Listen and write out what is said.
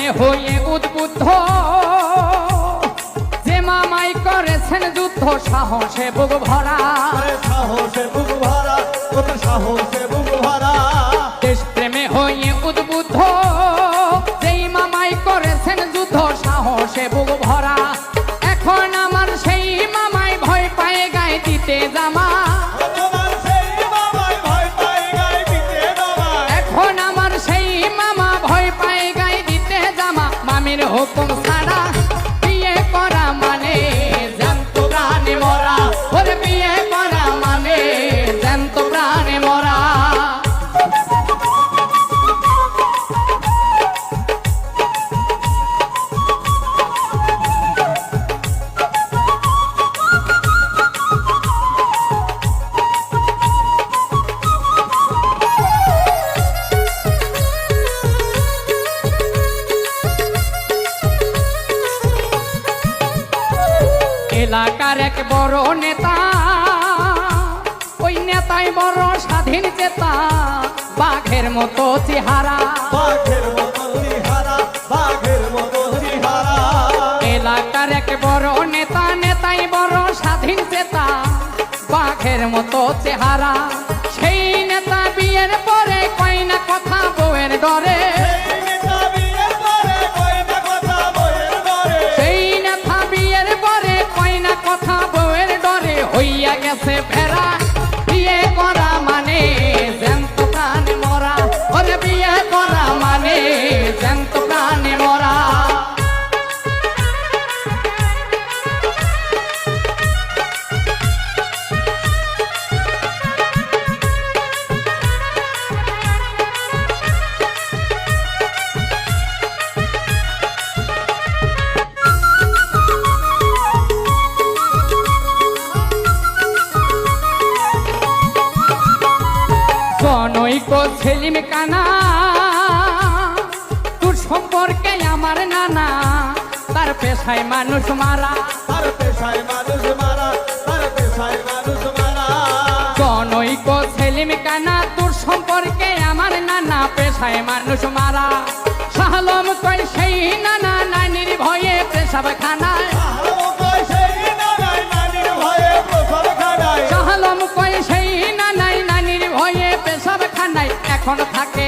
প্রেমে হয়ে উদ্বুদ্ধ যে মামাই করেছেন যুদ্ধ সাহসে বুক ভরা সাহসে বুক ভরা সাহসে বুক ভরা দেশ প্রেমে হয়ে উদ্বুদ্ধ যেই মামাই করেছেন যুদ্ধ সাহসে বুক ভরা এখন আমার সেই মামাই ভয় পায় গায়ে দিতে জামা এখন আমার সেই মামা ভয় পায় গায়ে দিতে জামা মামির হুকুম ছাড়া বিয়ে করা মানে জ্যান্ত প্রাণে মরা ওরে বিয়ে করা মানে জ্যান্ত প্রাণে মরা এলাকার এক বড় নেতা ওই নেতাই বড় স্বাধীন চেতা বাঘের মতো চেহারা এলাকার এক বড় নেতা নেতাই বড় স্বাধীন চেতা বাঘের মতো চেহারা সেই নেতা বিয়ের পরে কয় না কথা বউয়ের ডরে হইয়া গেছে ফেরা বিয়ে করা মানে জ্যান্ত প্রাণে মরা ওরে বিয়ে করা মানে জ্যান্ত প্রাণে মরা জনৈক সেলিম কানা তোর সম্পর্কে আমার নানা তার পেশায় মানুষ মারা জনৈক সেলিম কানা তোর সম্পর্কে আমার নানা পেশায় মানুষ মারা শাহলম কই সেই নানা নানির ভয়ে পেশাব খানায় শাহলম কই সেই নানাই নানির ভয়ে পেশাব খানায় এখন থাকে